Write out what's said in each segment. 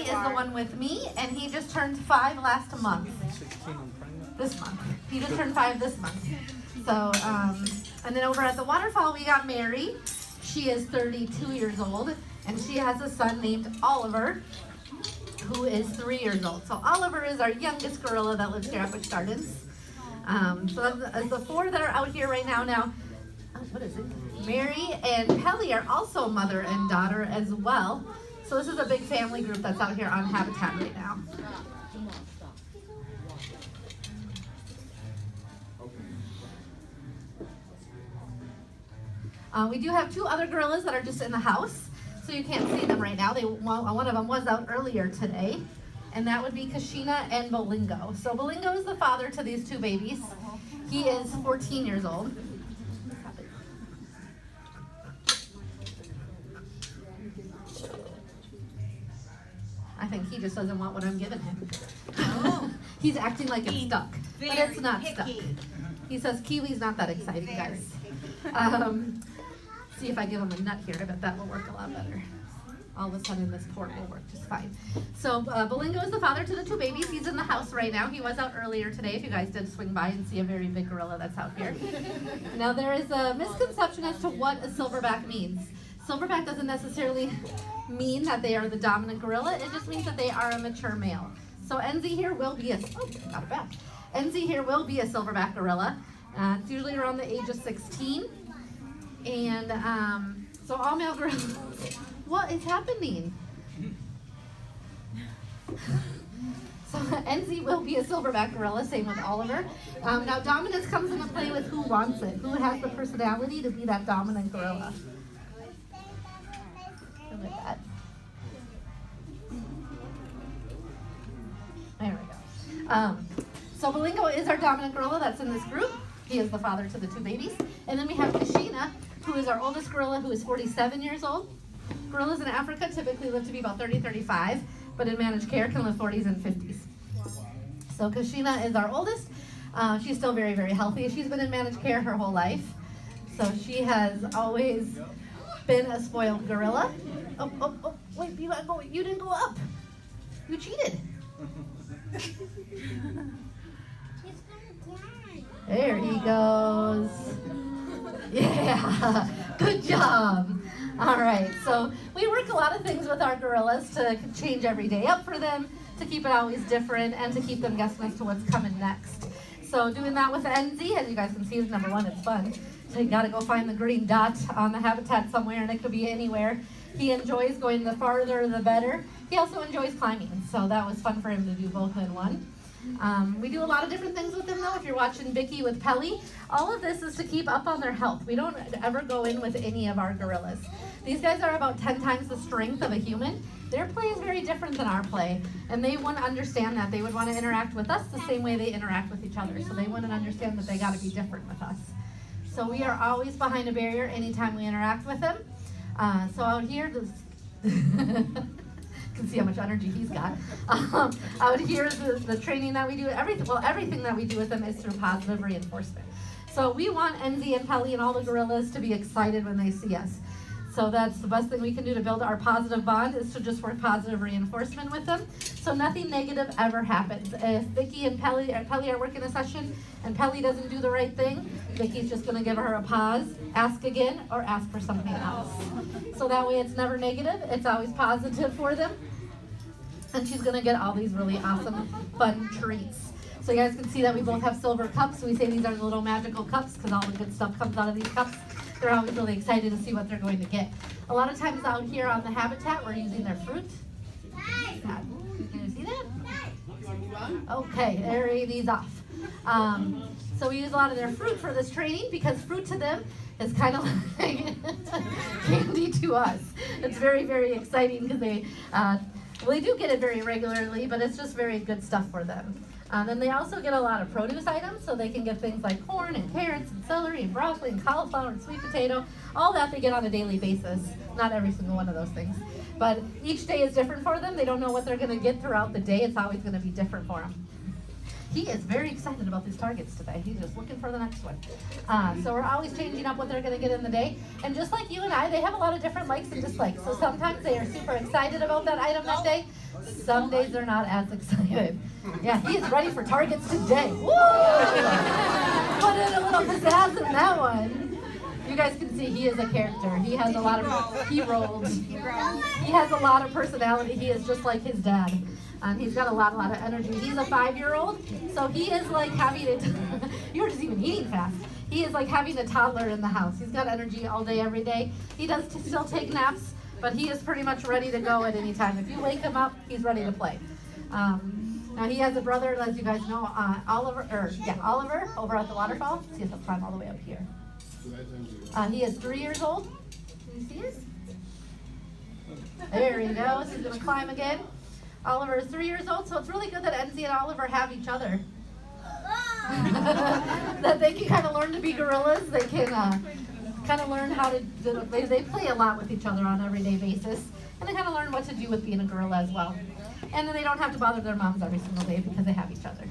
is the one with me, and he just turned 5 last month. This month. He just turned 5 this month. So, and then over at the waterfall, we got Mary. She is 32 years old, and she has a son named Oliver, who is 3 years old. So Oliver is our youngest gorilla that lives here at Busch Gardens. So the 4 that are out here right now, what is it? Mary and Pelly are also mother and daughter as well. So this is a big family group that's out here on Habitat right now. We do have 2 other gorillas that are just in the house, so you can't see them right now. One of them was out earlier today, and that would be Kashina and Bolingo. So Bolingo is the father to these 2 babies. He is 14 years old. I think he just doesn't want what I'm giving him. Oh. He's acting like it's stuck, but it's not stuck. He says kiwi's not that exciting, guys. See if I give him a nut here. I bet that will work a lot better. All of a sudden, this port will work just fine. So Bolingo is the father to the 2 babies. He's in the house right now. He was out earlier today, if you guys did swing by and see a very big gorilla that's out here. Now, there is a misconception as to what a silverback means. Silverback doesn't necessarily mean that they are the dominant gorilla. It just means that they are a mature male. So NZ here will be got it back. NZ here will be a silverback gorilla. It's usually around the age of 16. And so all male gorillas, what is happening? So NZ will be a silverback gorilla, same with Oliver. Now dominance comes into play with who wants it, who has the personality to be that dominant gorilla. Look at that. There we go. So Bolingo is our dominant gorilla that's in this group. He is the father to the 2 babies. And then we have Kashina, who is our oldest gorilla, who is 47 years old. Gorillas in Africa typically live to be about 30, 35, but in managed care can live 40s and 50s. So Kashina is our oldest. She's still very, very healthy. She's been in managed care her whole life. So she has always been a spoiled gorilla. Oh, wait, you didn't go up. You cheated. There he goes. Yeah, good job. All right, so we work a lot of things with our gorillas to change every day up for them, to keep it always different, and to keep them guessing as to what's coming next. So doing that with NZ, as you guys can see, is number 1, it's fun. So you gotta go find the green dot on the habitat somewhere, and it could be anywhere. He enjoys going the farther, the better. He also enjoys climbing, so that was fun for him to do both in one. We do a lot of different things with them though. If you're watching Vicky with Pelly, all of this is to keep up on their health. We don't ever go in with any of our gorillas. These guys are about 10 times the strength of a human. Their play is very different than our play, and they want to understand that. They would want to interact with us the same way they interact with each other, so they wouldn't understand that they got to be different with us. So we are always behind a barrier anytime we interact with them. So out here, can see how much energy he's got. Out here, the training that we do, everything that we do with them is through positive reinforcement. So we want NZ and Pelly and all the gorillas to be excited when they see us. So that's the best thing we can do to build our positive bond, is to just work positive reinforcement with them. So nothing negative ever happens. If Vicky and Pelly are working a session and Pelly doesn't do the right thing, Vicky's just gonna give her a pause, ask again, or ask for something else. So that way it's never negative, it's always positive for them. And she's gonna get all these really awesome, fun treats. So you guys can see that we both have silver cups. We say these are the little magical cups because all the good stuff comes out of these cups. They're always really excited to see what they're going to get. A lot of times out here on the habitat, we're using their fruit. Can you see that? Okay, there these off. So we use a lot of their fruit for this training because fruit to them is kind of like candy to us. It's very, very exciting because they do get it very regularly, but it's just very good stuff for them. Then they also get a lot of produce items, so they can get things like corn and carrots and celery and broccoli and cauliflower and sweet potato. All that they get on a daily basis. Not every single one of those things. But each day is different for them. They don't know what they're going to get throughout the day. It's always going to be different for them. He is very excited about these targets today. He's just looking for the next one. So we're always changing up what they're going to get in the day. And just like you and I, they have a lot of different likes and dislikes. So sometimes they are super excited about that item that day. Some days they're not as excited. Yeah, he is ready for targets today. Woo! Put in a little pizzazz in that one. You guys can see he is a character. He has a lot of, he rolls. He has a lot of personality. He is just like his dad. He's got a lot of energy. He's a 5-year-old, so he is like having it, you're just even eating fast. He is like having a toddler in the house. He's got energy all day, every day. He does still take naps, but he is pretty much ready to go at any time. If you wake him up, he's ready to play. Now he has a brother, as you guys know, Oliver over at the waterfall. See if he'll climb all the way up here. He is 3 years old. Can you see it? There he goes. He's gonna climb again. Oliver is 3 years old, so it's really good that Enzi and Oliver have each other. That they can kind of learn to be gorillas. They can kind of learn how to, they play a lot with each other on an everyday basis. And they kind of learn what to do with being a gorilla as well. And then they don't have to bother their moms every single day because they have each other.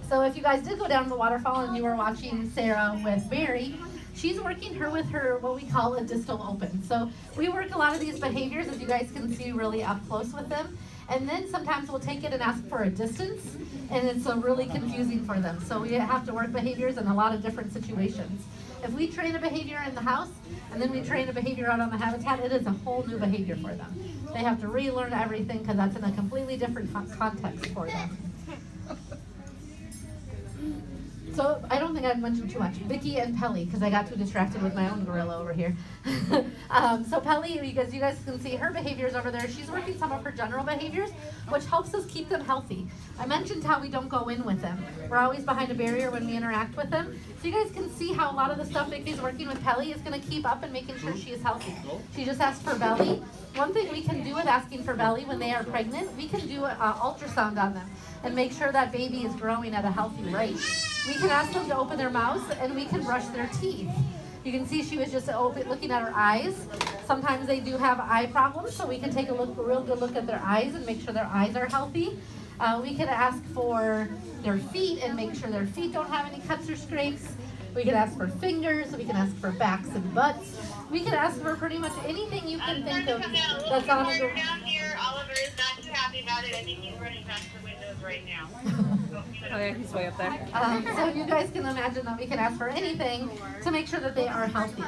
So if you guys did go down to the waterfall and you were watching Sarah with Mary, she's working her with her, what we call a distal open. So we work a lot of these behaviors, as you guys can see, really up close with them. And then sometimes we'll take it and ask for a distance, and it's really confusing for them. So we have to work behaviors in a lot of different situations. If we train a behavior in the house, and then we train a behavior out on the habitat, it is a whole new behavior for them. They have to relearn everything because that's in a completely different context for them. So I don't think I've mentioned too much. Vicky and Pelly, because I got too distracted with my own gorilla over here. So Pelly, you guys can see her behaviors over there. She's working some of her general behaviors, which helps us keep them healthy. I mentioned how we don't go in with them. We're always behind a barrier when we interact with them. So you guys can see how a lot of the stuff Vicky's working with Pelly is going to keep up and making sure she is healthy. She just asked for belly. One thing we can do with asking for belly when they are pregnant, we can do an ultrasound on them and make sure that baby is growing at a healthy rate. We can ask them to open their mouths and we can brush their teeth. You can see she was just looking at her eyes. Sometimes they do have eye problems, so we can take a real good look at their eyes and make sure their eyes are healthy. We can ask for their feet and make sure their feet don't have any cuts or scrapes. We can ask for fingers, we can ask for backs and butts. We can ask for pretty much anything you can think of that's on a gorilla. Down here, Oliver is not too happy about it. I think he's running back to the windows right now. Oh yeah, he's way up there. So you guys can imagine that we can ask for anything to make sure that they are healthy.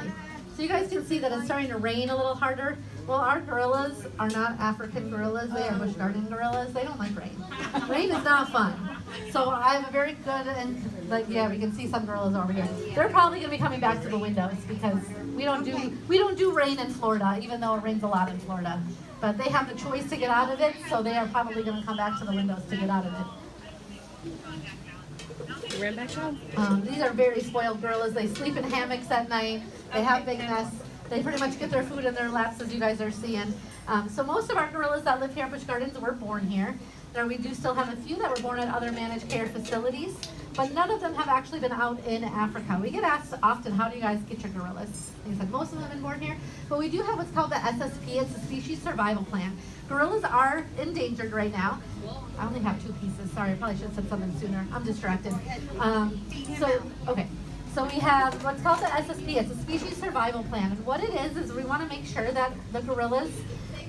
So you guys can see that it's starting to rain a little harder. Well, our gorillas are not African gorillas. They are Busch Gardens gorillas. They don't like rain. Rain is not fun. So I have a very good, and like, yeah, we can see some gorillas over here. They're probably going to be coming back to the windows because we don't do rain in Florida, even though it rains a lot in Florida. But they have the choice to get out of it, so they are probably going to come back to the windows to get out of it. Ran back down? These are very spoiled gorillas. They sleep in hammocks at night. They have big nests. They pretty much get their food in their laps, as you guys are seeing. So most of our gorillas that live here at Busch Gardens were born here. Now we do still have a few that were born at other managed care facilities, but none of them have actually been out in Africa. We get asked often, how do you guys get your gorillas? Like I said, most of them have been born here, but we do have what's called the SSP. It's a species survival plan. Gorillas are endangered right now. I only have 2 pieces. Sorry, I probably should have said something sooner. I'm distracted. So we have what's called the SSP. It's a species survival plan. And what it is we want to make sure that the gorillas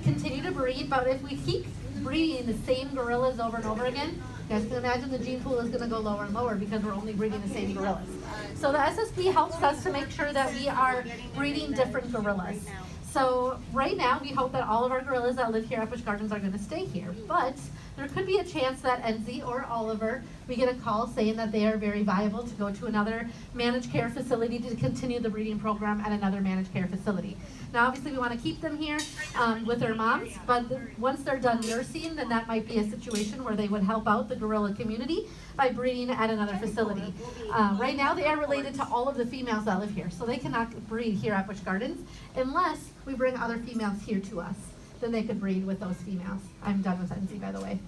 continue to breed, but if we keep breeding the same gorillas over and over again, you guys can imagine the gene pool is going to go lower and lower because we're only breeding the same gorillas. So the SSP helps us to make sure that we are breeding different gorillas. So right now, we hope that all of our gorillas that live here at Busch Gardens are going to stay here. But there could be a chance that Enzi or Oliver, we get a call saying that they are very viable to go to another managed care facility to continue the breeding program at another managed care facility. Now, obviously, we want to keep them here with their moms, but once they're done nursing, then that might be a situation where they would help out the gorilla community by breeding at another facility. Right now, they are related to all of the females that live here, so they cannot breed here at Busch Gardens unless we bring other females here to us. Then they could breed with those females. I'm done with Enzi, by the way.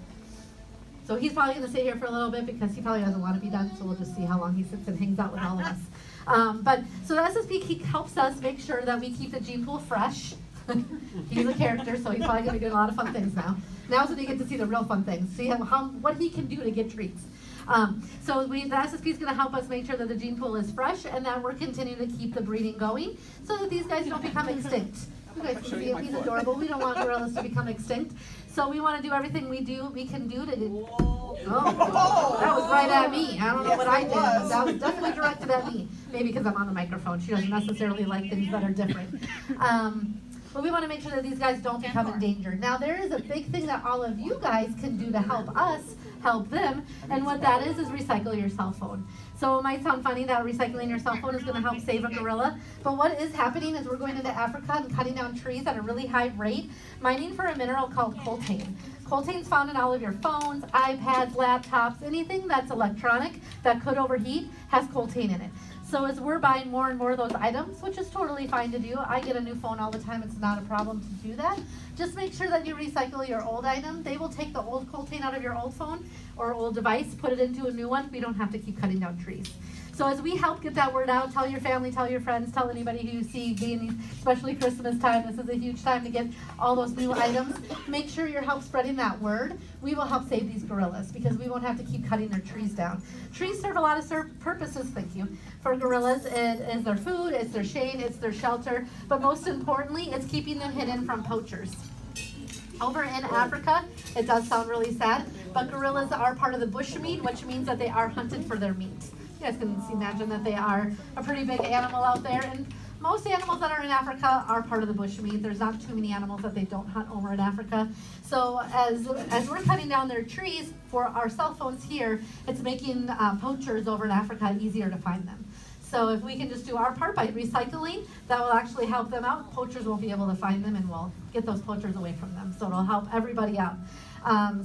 So he's probably going to stay here for a little bit because he probably doesn't want to be done, so we'll just see how long he sits and hangs out with all of us. So the SSP helps us make sure that we keep the gene pool fresh. He's a character, so he's probably going to be doing a lot of fun things now. Now's when you get to see the real fun things, see what he can do to get treats. The SSP is going to help us make sure that the gene pool is fresh and that we're continuing to keep the breeding going so that these guys don't become extinct. You guys can see him, he's adorable. We don't want gorillas to become extinct. So we want to do everything we can do to Oh, that was right at me. I don't know what I did, but that was definitely directed at me. Maybe because I'm on the microphone. She doesn't necessarily like things that are different. But we want to make sure that these guys don't become endangered. Now, there is a big thing that all of you guys can do to help us help them, and what that is recycle your cell phone. So it might sound funny that recycling your cell phone is going to help save a gorilla, but what is happening is we're going into Africa and cutting down trees at a really high rate, mining for a mineral called coltan. Coltan is found in all of your phones, iPads, laptops, anything that's electronic that could overheat has coltan in it. So as we're buying more and more of those items, which is totally fine to do, I get a new phone all the time, it's not a problem to do that. Just make sure that you recycle your old item. They will take the old coltan out of your old phone or old device, put it into a new one. We don't have to keep cutting down trees. So as we help get that word out, tell your family, tell your friends, tell anybody who you see, being especially Christmas time, this is a huge time to get all those new items. Make sure you're help spreading that word. We will help save these gorillas because we won't have to keep cutting their trees down. Trees serve a lot of purposes, thank you, for gorillas. It is their food, it's their shade, it's their shelter, but most importantly, it's keeping them hidden from poachers. Over in Africa, it does sound really sad, but gorillas are part of the bushmeat, which means that they are hunted for their meat. You guys can imagine that they are a pretty big animal out there, and most animals that are in Africa are part of the bushmeat. There's not too many animals that they don't hunt over in Africa. So as we're cutting down their trees for our cell phones here, it's making poachers over in Africa easier to find them. So if we can just do our part by recycling, that will actually help them out. Poachers won't be able to find them, and we'll get those poachers away from them. So it'll help everybody out.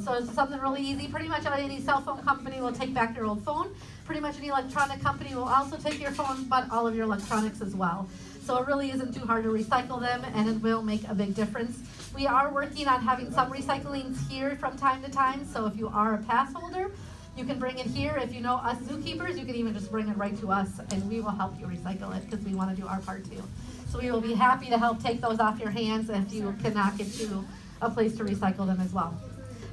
So it's something really easy. Pretty much any cell phone company will take back your old phone. Pretty much any electronic company will also take your phone, but all of your electronics as well. So it really isn't too hard to recycle them, and it will make a big difference. We are working on having some recycling here from time to time. So if you are a pass holder, you can bring it here. If you know us zookeepers, you can even just bring it right to us, and we will help you recycle it because we want to do our part too. So we will be happy to help take those off your hands if you cannot get to a place to recycle them as well.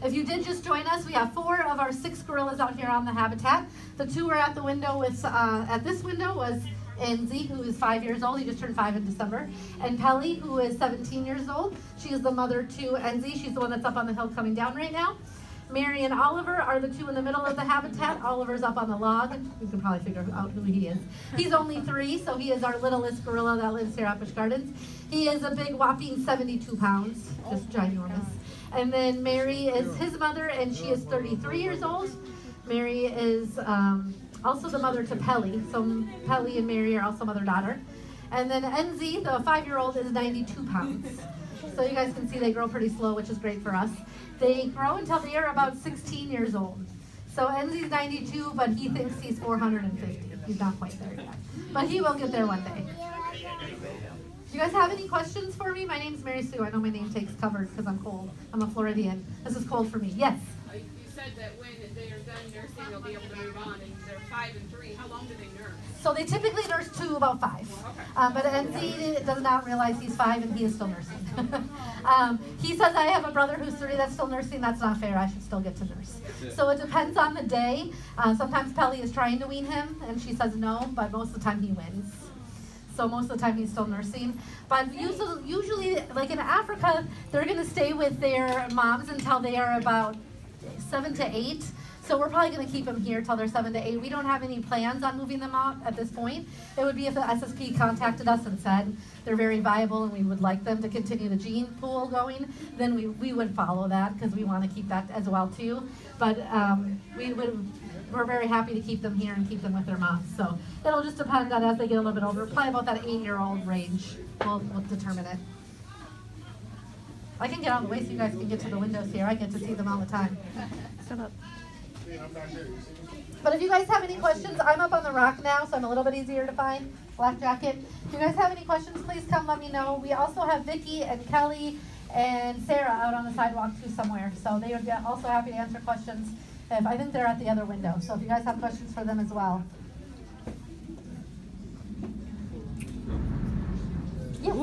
If you did just join us, we have 4 of our 6 gorillas out here on the habitat. The 2 are at the window with, at this window was Enzi, who is 5 years old. He just turned 5 in December. And Pelly, who is 17 years old. She is the mother to Enzi. She's the one that's up on the hill coming down right now. Mary and Oliver are the 2 in the middle of the habitat. Oliver's up on the log. You can probably figure out who he is. He's only 3, so he is our littlest gorilla that lives here at Busch Gardens. He is a big whopping 72 pounds, just ginormous. And then Mary is his mother, and she is 33 years old. Mary is also the mother to Pelly, so Pelly and Mary are also mother-daughter. And then Enzi, the 5-year-old, is 92 pounds. So you guys can see they grow pretty slow, which is great for us. They grow until they are about 16 years old. So Enzi's 92, but he thinks he's 450. He's not quite there yet. But he will get there one day. Do you guys have any questions for me? My name's Mary Sue. I know my name takes covered because I'm cold. I'm a Floridian. This is cold for me. Yes? You said that when they are done nursing, they'll be able to move on, and they're 5 and 3. How long do they nurse? So they typically nurse to about 5. But Enzi does not realize he's 5 and he is still nursing. He says, I have a brother who's 3 that's still nursing. That's not fair. I should still get to nurse. So it depends on the day. Sometimes Pelly is trying to wean him, and she says no, but most of the time he wins. So most of the time he's still nursing. But usually, like in Africa, they're going to stay with their moms until they are about 7 to 8. So we're probably going to keep them here till they're 7 to 8. We don't have any plans on moving them out at this point. It would be if the SSP contacted us and said they're very viable and we would like them to continue the gene pool going, then we would follow that because we want to keep that as well too. But we're very happy to keep them here and keep them with their moms. So it'll just depend on as they get a little bit older. Probably about that 8-year-old range. We'll determine it. I can get out of the way so you guys can get to the windows here. I get to see them all the time. Shut up. But if you guys have any questions, I'm up on the rock now, so I'm a little bit easier to find. Black jacket. If you guys have any questions, please come let me know. We also have Vicky and Kelly and Sarah out on the sidewalk too somewhere. So they would be also happy to answer questions. I think they're at the other window. So if you guys have questions for them as well. Yes.